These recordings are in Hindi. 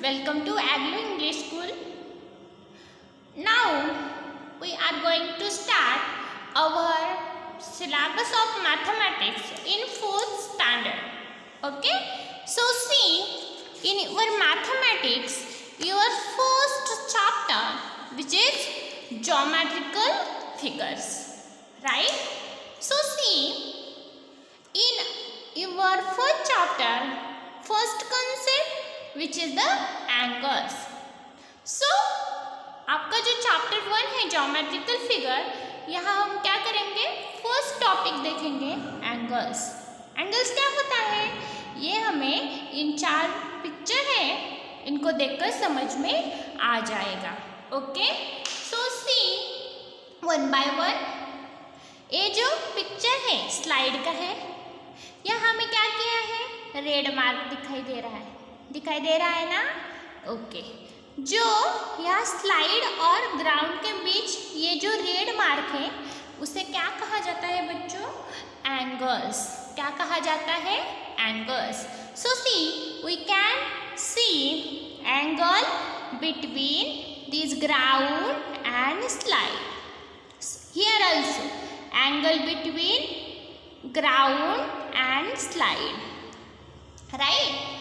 welcome to Aglo English School. Now we are going to start our syllabus of mathematics in 4th standard. Okay, so see, in your mathematics, your first chapter, which is geometrical figures, right? So see, in your first chapter, first concept which is the angles. So आपका जो चैप्टर 1 है ज्योमेट्रिकल फिगर, यहाँ हम क्या करेंगे, फर्स्ट टॉपिक देखेंगे एंगल्स. एंगल्स क्या होता है, ये हमें इन 4 पिक्चर है, इनको देखकर समझ में आ जाएगा. Okay, so see one by one. ये जो पिक्चर है स्लाइड का है, यहाँ हमें क्या किया है, रेड मार्क दिखाई दे रहा है ना. ओके, जो यहाँ स्लाइड और ग्राउंड के बीच ये जो रेड मार्क है, उसे क्या कहा जाता है बच्चों, एंगल्स. क्या कहा जाता है, angles. So see, we can see angle between this ground and slide. Here also angle between ground and slide, right.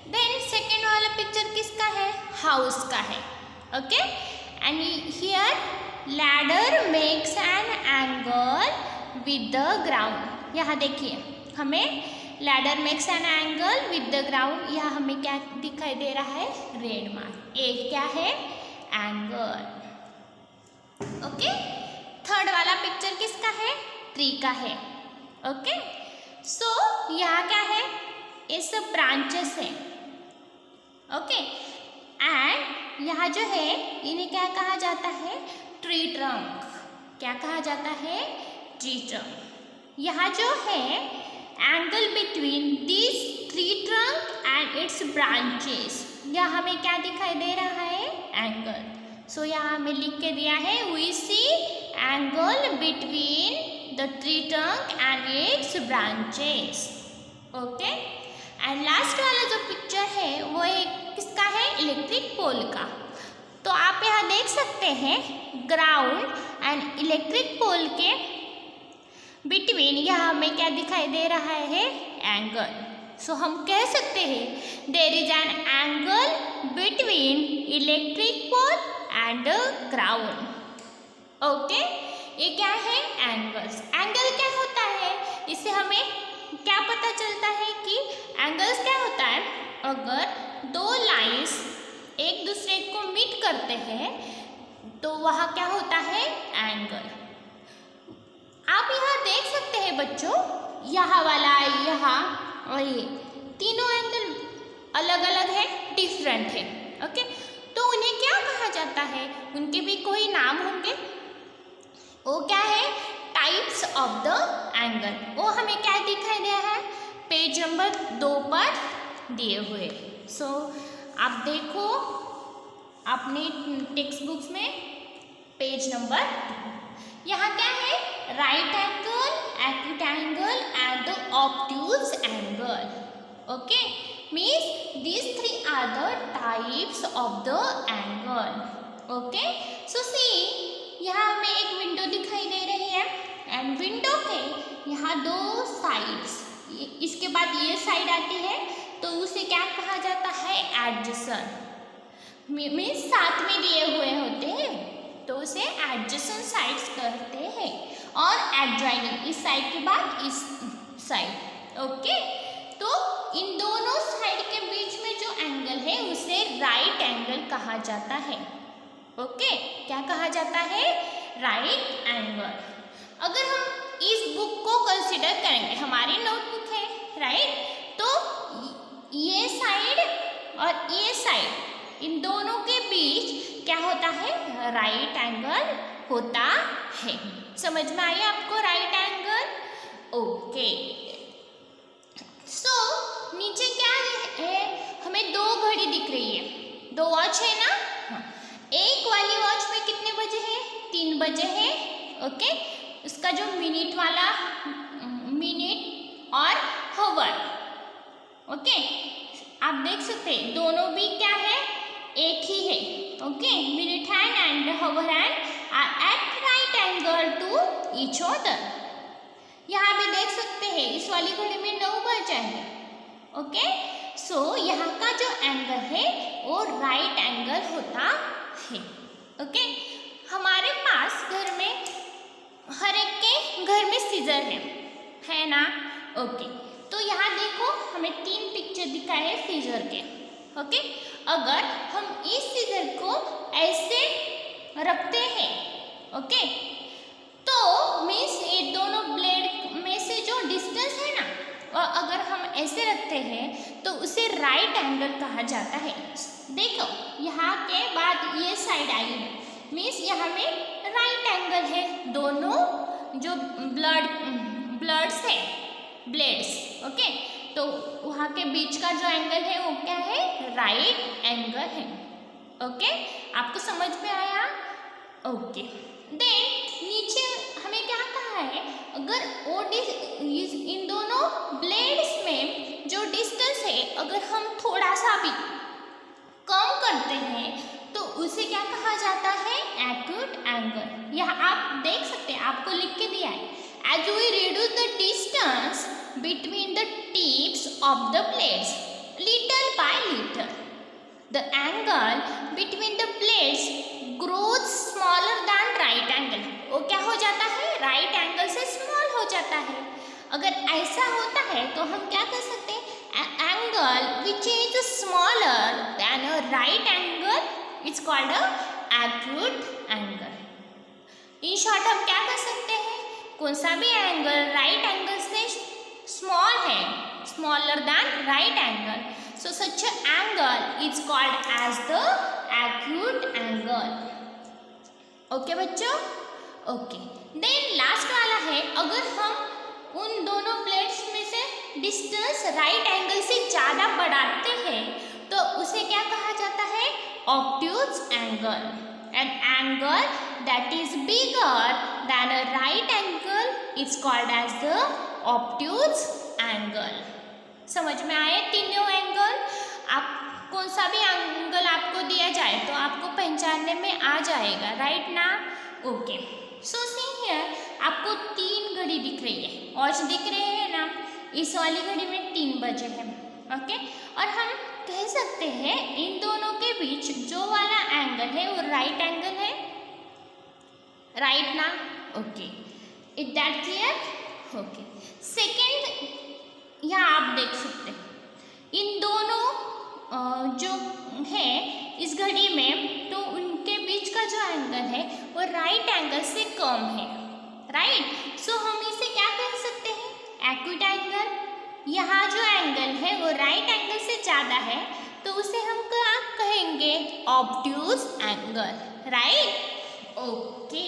Then second वाला पिक्चर किसका है, हाउस का है. Okay, and here ladder makes an angle with the ground. यहाँ देखिए, हमें ladder makes an angle with the ground, यहाँ हमें क्या दिखाई दे रहा है, रेड मार्क. एक क्या है, एंगल. ओके, थर्ड वाला पिक्चर किसका है, ट्री का है. ओके, सो यहाँ क्या है, ये सब ब्रांचेस है. ओके, एंड यहाँ जो है, इन्हें क्या कहा जाता है, ट्री ट्रंक. क्या कहा जाता है, ट्री ट्रंक. यहाँ जो है angle between this tree trunk and its branches, यहाँ हमें क्या दिखाई दे रहा है, एंगल. सो यहाँ हमें लिख के दिया है, we see angle between the tree trunk and its branches. Okay, and last वाला जो पिक्चर है वो एक किसका है, इलेक्ट्रिक पोल का. तो आप यहाँ देख सकते हैं ग्राउंड एंड इलेक्ट्रिक पोल के बिटवीन यहाँ हमें क्या दिखाई दे रहा है, एंगल. सो हम कह सकते हैं there is an angle between electric pole and ground. Okay, ये क्या है, एंगल्स. एंगल क्या होता है, इससे हमें क्या पता चलता है कि एंगल्स क्या होता है, अगर दो लाइंस एक दूसरे को मीट करते हैं तो वहाँ क्या होता है, एंगल. आप यहाँ देख सकते हैं बच्चों, यहाँ वाला, यहाँ और ये तीनों एंगल अलग अलग है, डिफरेंट है. ओके, तो उन्हें क्या कहा जाता है, उनके भी कोई नाम होंगे. वो क्या है, टाइप्स ऑफ द एंगल. वो हमें क्या दिखाई दिया है, पेज नंबर 2 पर दिए हुए. सो आप देखो अपनी टेक्स्ट बुक्स में पेज नंबर 2. यहाँ क्या है, right angle, acute angle and the obtuse angle. Okay, means these 3 are the types of the angle. Okay, so see, यहाँ हमें एक विंडो दिखाई दे रही है एंड विंडो के यहाँ 2 साइड्स, इसके बाद ये साइड आती है तो उसे क्या कहा जाता है, एडजेसेंट. मीन्स साथ में दिए हुए होते हैं तो उसे एडजेसेंट साइड्स कहते हैं, और एडजॉइनिंग, इस साइड के बाद इस साइड. ओके, तो इन दोनों साइड के बीच में जो एंगल है उसे राइट एंगल कहा जाता है. ओके, क्या कहा जाता है, राइट एंगल. अगर हम इस बुक को कंसिडर करेंगे, हमारी नोटबुक है, राइट, तो ये साइड और ये साइड, इन दोनों के बीच क्या होता है, राइट एंगल होता है. समझ में आई आपको राइट एंगल. ओके, सो नीचे क्या है, हमें 2 घड़ी दिख रही है, 2 वॉच है ना. हाँ, एक वाली वॉच में कितने बजे हैं, 3 बजे हैं. ओके, उसका जो मिनट वाला, मिनट और हवर. ओके, आप देख सकते हैं दोनों भी क्या है, एक ही है। Okay, mid hand and hour hand are at right angle to each other. यहाँ भी देख सकते हैं इस वाली घड़ी में 9 बज जाएंगे। ओके, सो यहाँ का जो एंगल है वो राइट एंगल होता है। ओके, हमारे पास घर में हर एक के घर में सीजर है ना। ओके, तो यहाँ देखो हमें 3 पिक्चर दिखाए हैं सीजर के। ओके, अगर हम इस सीजर को ऐसे रखते हैं, ओके, तो मीन्स ये दोनों ब्लेड में से जो डिस्टेंस है ना, और अगर हम ऐसे रखते हैं तो उसे राइट एंगल कहा जाता है। देखो यहाँ के बाद ये साइड आई है, मीन्स यहाँ में राइट एंगल है, दोनों जो ब्लड्स है, ब्लेड्स। ओके, तो वहाँ के बीच का जो एंगल है वो क्या है, राइट एंगल है। ओके, आपको समझ में आया? ओके, देन नीचे हमें क्या कहा है, अगर वो इन दोनों ब्लेड्स में जो डिस्टेंस है अगर हम थोड़ा सा भी कम करते हैं तो उसे क्या कहा जाता है, एक्यूट एंगल। यह आप देख सकते हैं, आपको लिख के दिया है, as we reduce the distance between the tips of the blades little by little the angle between the blades grows smaller than right angle. वो क्या हो जाता है, राइट एंगल से स्मॉल हो जाता है। अगर ऐसा होता है तो हम क्या कर सकते हैं, angle which is smaller than a right angle it's called a acute angle. In short हम क्या कर सकते हैं, कौन सा भी एंगल राइट एंगल से स्मॉल है, smaller than right angle, so such angle is called as the acute angle. Okay बच्चों? ओके, देन लास्ट वाला है, अगर हम उन दोनों प्लेट्स में से डिस्टेंस राइट एंगल से ज़्यादा बढ़ाते हैं तो उसे क्या कहा जाता है, obtuse angle. An angle that is bigger than a right angle is called as the obtuse angle. समझ में आए तीनों एंगल? आप कौन सा भी एंगल आपको दिया जाए तो आपको पहचानने में आ जाएगा, राइट ना? ओके, सो सी हियर आपको 3 घड़ी दिख रही है, वॉच दिख रहे हैं ना, इस वाली घड़ी में 3 बजे हैं। ओके, और हम कह सकते हैं इन दोनों के बीच जो वाला एंगल है वो राइट एंगल है, राइट ना? Okay, is that clear? Okay, second यहाँ आप देख सकते हैं इन दोनों जो है इस घड़ी में, तो उनके बीच का जो एंगल है वो राइट एंगल से कम है, राइट? सो हम इसे क्या कह सकते हैं, एक्यूट एंगल। यहाँ जो एंगल है वो राइट एंगल से ज़्यादा है तो उसे हम क्या कहेंगे, ऑब्ट्यूज एंगल, राइट? ओके,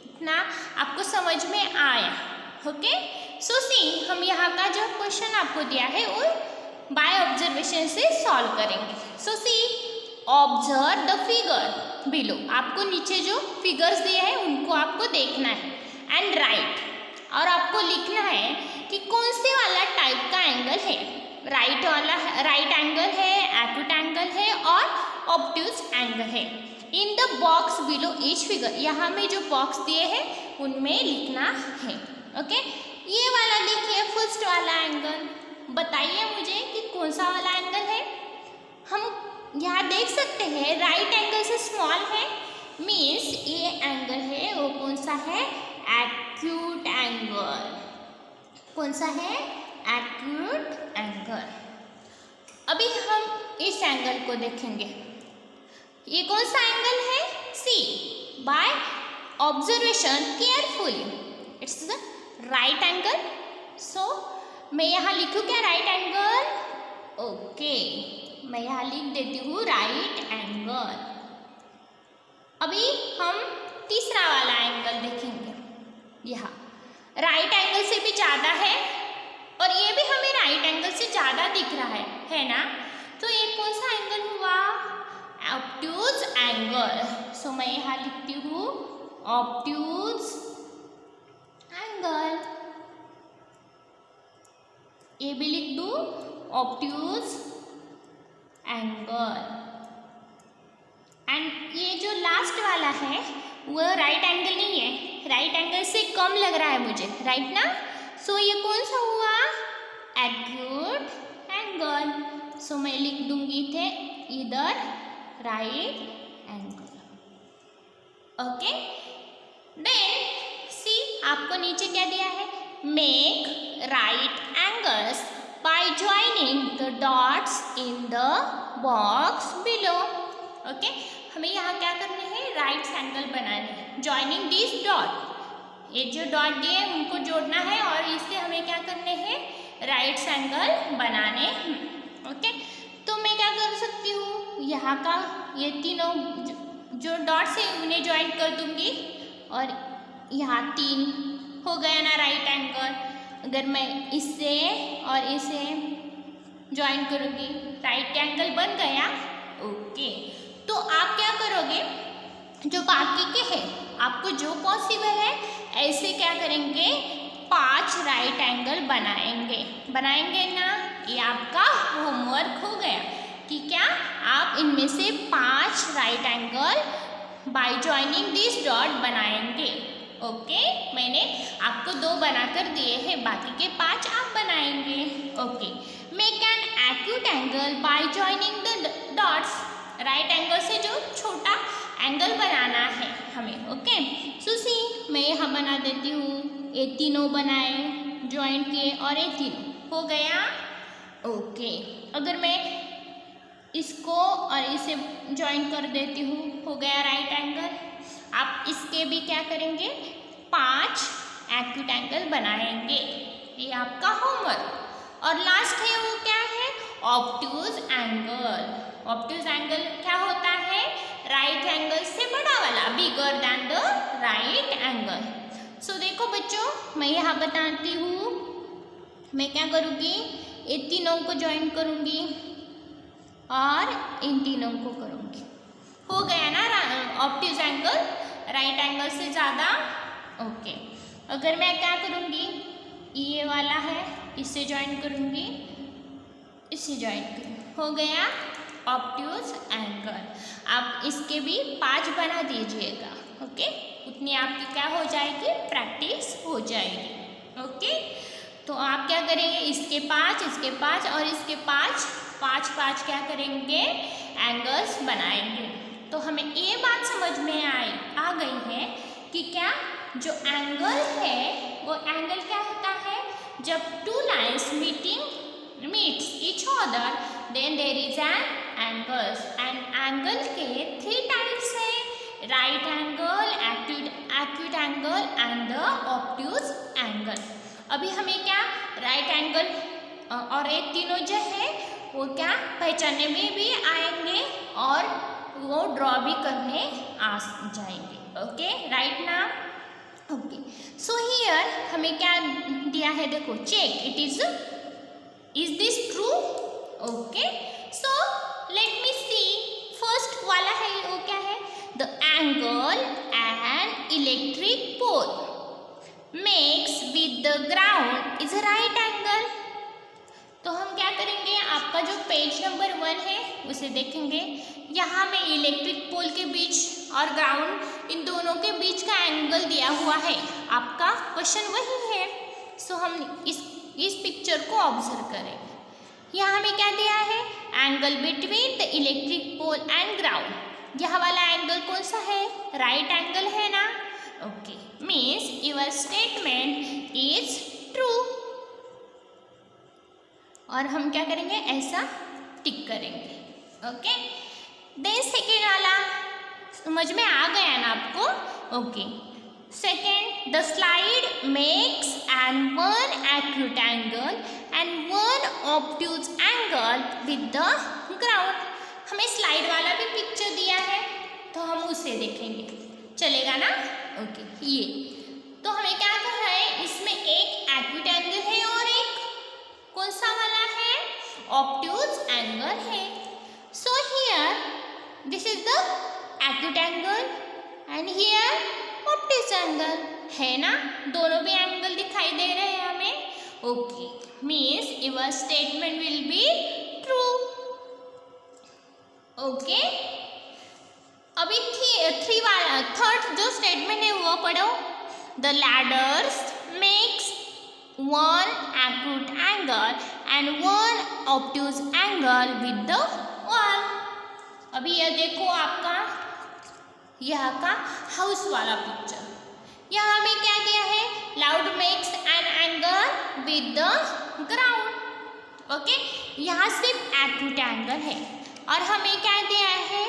इतना आपको समझ में आया? ओके, सो सी हम यहाँ का जो क्वेश्चन आपको दिया है वो बाय ऑब्जर्वेशन से सॉल्व करेंगे। सो सी ऑब्जर्व द फिगर बिलो, आपको नीचे जो फिगर्स दिए हैं उनको आपको देखना है एंड राइट, और आपको लिखना है कि कौन से वाला टाइप का एंगल है, राइट वाला राइट एंगल है, एक्यूट एंगल है और ऑब्ट्यूज एंगल है। In the box below each figure, यहाँ में जो बॉक्स दिए हैं उनमें लिखना है। ओके, ये वाला देखिए फर्स्ट वाला एंगल, बताइए मुझे कि कौन सा वाला एंगल है। हम यहाँ देख सकते हैं राइट एंगल से स्मॉल है, मीन्स ये एंगल है वो कौन सा है, एक्यूट एंगल। कौन सा है, एक्यूट एंगल। अभी हम इस एंगल को देखेंगे, ये कौन सा एंगल है, see by observation carefully it's the right angle. So मैं यहाँ लिखूँ क्या, राइट एंगल? ओके, मैं यहाँ लिख देती हूँ राइट एंगल। अभी हम तीसरा वाला एंगल देखेंगे, यहाँ राइट एंगल से भी ज़्यादा है और ये भी हमें राइट एंगल से ज़्यादा दिख रहा है ना? तो ये कौन सा एंगल हुआ, ऑब्ट्यूज एंगल। सो मैं यहाँ लिखती हूँ ऑब्ट्यूज एंगल, ये भी लिख दूँ ऑब्ट्यूज लास्ट वाला है वो राइट एंगल नहीं है, राइट एंगल से कम लग रहा है मुझे, राइट ना। सो ये कौन सा हुआ, एक्यूट एंगल। सो मैं लिख दूंगी थे इधर राइट एंगल। ओके, देन सी आपको नीचे क्या दिया है, make right angles by joining the dots in the box below. Okay, हमें यहाँ क्या करने हैं, राइट एंगल बनाने हैं, ज्वाइनिंग दिस डॉट, ये जो डॉट दिए उनको जोड़ना है और इससे हमें क्या करने हैं, राइट एंगल बनाने हैं। ओके, तो मैं क्या कर सकती हूँ, यहाँ का ये तीनों जो डॉट्स है उन्हें ज्वाइन कर दूंगी और यहाँ 3 हो गया ना राइट एंगल। अगर मैं इससे और इसे ज्वाइन करूँगी राइट एंगल बन गया। ओके, तो आप क्या करोगे, जो बाकी के हैं आपको जो पॉसिबल है ऐसे क्या करेंगे, 5 राइट एंगल बनाएंगे ना। ये आपका होमवर्क हो गया कि क्या आप इनमें से 5 right angle by joining this dot बनाएंगे। ओके, मैंने आपको 2 बनाकर दिए हैं, बाकी के 5 आप बनाएंगे। Okay, make an acute angle by joining the dots, right angle से जो छोटा एंगल बनाना है हमें। ओके, सो सी मैं यहाँ बना देती हूँ, ये तीनों बनाए ज्वाइन किए और ये तीनों हो गया। ओके, अगर मैं इसको और इसे ज्वाइन कर देती हूँ, हो गया राइट एंगल। आप इसके भी क्या करेंगे, 5 एक्यूट एंगल बनाएंगे, ये आपका होमवर्क। और लास्ट है वो क्या है, ऑब्ट्यूज एंगल। ऑब्ट्यूज एंगल क्या होता है, राइट एंगल से बड़ा वाला, bigger than the right angle. So देखो बच्चों, मैं यहाँ बताती हूँ, मैं क्या करूँगी, ये तीनों को ज्वाइन करूँगी और इन तीनों को करूँगी, हो गया ना ऑब्ट्यूज एंगल, राइट एंगल से ज़्यादा। ओके, अगर मैं क्या करूँगी, ये वाला है इससे ज्वाइन करूँगी, इससे ज्वाइन करूँगी, हो गया ऑब्ट्यूज एंगल। आप इसके भी 5 बना दीजिएगा। ओके, उतनी आपकी क्या हो जाएगी, प्रैक्टिस हो जाएगी। ओके, तो आप क्या करेंगे, इसके 5, इसके 5 और इसके 5 क्या करेंगे, एंगल्स बनाएंगे। तो हमें ये बात समझ में आ गई है कि क्या जो एंगल है वो एंगल क्या होता है, जब 2 lines meets each other then there is an angles. And angle के 3 टाइप्स है, right angle, acute angle and the obtuse angle. अभी हमें क्या राइट एंगल और ये तीनों जो है वो क्या पहचानने में भी आएंगे और वो ड्रॉ भी करने आ जाएंगे। ओके, राइट ना। ओके, सो हियर हमें क्या दिया है, देखो, check it is this true. Okay, so let me see, first वाला है वो क्या है, the angle and electric pole makes with the ground is a right angle. तो हम क्या करेंगे, आपका जो पेज नंबर 1 है उसे देखेंगे। यहाँ में इलेक्ट्रिक पोल के बीच और ग्राउंड, इन दोनों के बीच का एंगल दिया हुआ है, आपका क्वेश्चन वही है। सो हम इस पिक्चर को ऑब्जर्व करेंगे। यहाँ हमें क्या दिया है, angle between the electric pole and ground. यह वाला एंगल कौन सा है, राइट एंगल है ना। Okay, means your statement is true. और हम क्या करेंगे, ऐसा टिक करेंगे। ओके, देन सेकेंड वाला समझ में आ गया ना आपको। Okay, second, the slide makes and 1 acute angle and 1 obtuse angle with the ground. हमें स्लाइड वाला भी पिक्चर दिया है तो हम उसे देखेंगे, चलेगा ना। ओके, ये तो हमें क्या कर रहा है, इसमें एक एक्यूट एंगल है और एक कौन सा वाला है, ऑब्ट्यूज एंगल है। So here this is the acute angle and here obtuse angle है ना, दोनों भी एंगल दिखाई दे रहे हैं हमें। Okay, means your statement will be true. Okay, अभी थ्री वाला थर्ड जो स्टेटमेंट है वो पढ़ो। The ladders makes one acute angle and one obtuse angle with the wall. अभी यह देखो आपका यह का हाउस वाला पिक्चर। यहाँ हमें क्या दिया है, loud makes an angle with the ground. Okay, यहाँ सिर्फ एक्यूट एंगल है और हमें क्या दिया है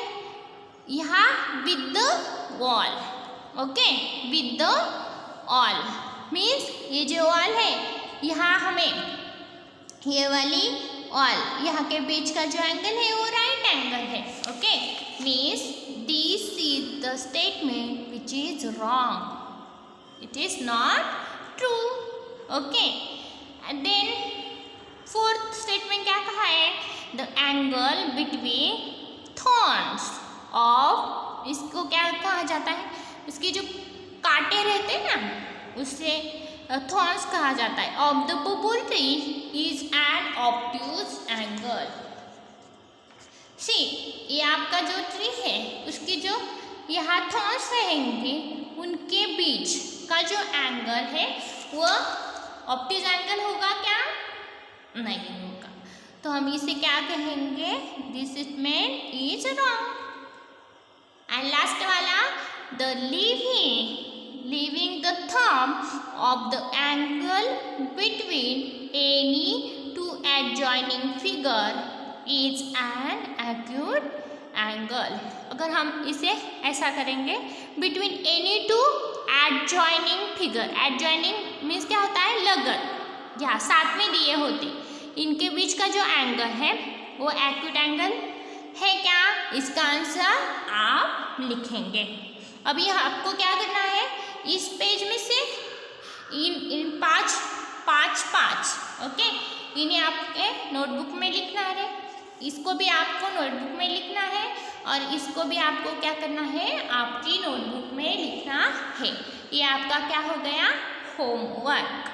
यहाँ with the wall. Okay, with the all means ये जो ऑल है यहाँ हमें ये वाली ऑल यहाँ के बीच का जो एंगल है वो राइट एंगल है। Okay, means this is the statement which is wrong, it is not true. Okay, and then fourth statement क्या कहा है, the angle between thorns of, इसको क्या कहा जाता है, इसके जो कांटे रहते हैं ना उससे thorns कहा जाता है, of the bubble tree is an obtuse angle. See, ये आपका जो ट्री है उसकी जो यहाँ थॉर्न्स रहेंगे उनके बीच का जो एंगल है वो ऑब्ट्यूज एंगल होगा क्या, नहीं होगा। तो हम इसे क्या कहेंगे, this statement is wrong. And last वाला, the leaving the thumb of the angle between any two adjoining figure is an acute angle. अगर हम इसे ऐसा करेंगे, between any two adjoining figure, adjoining means क्या होता है, लगत, जहाँ साथ में दिए होते, इनके बीच का जो एंगल है वो एक्यूट एंगल है क्या, इसका आंसर आप लिखेंगे। अभी आपको क्या करना है, इस पेज में से इन पाँच ओके इन्हें आपके नोटबुक में लिखना है, इसको भी आपको नोटबुक में लिखना है और इसको भी आपको क्या करना है, आपकी नोटबुक में लिखना है। ये आपका क्या हो गया, होमवर्क।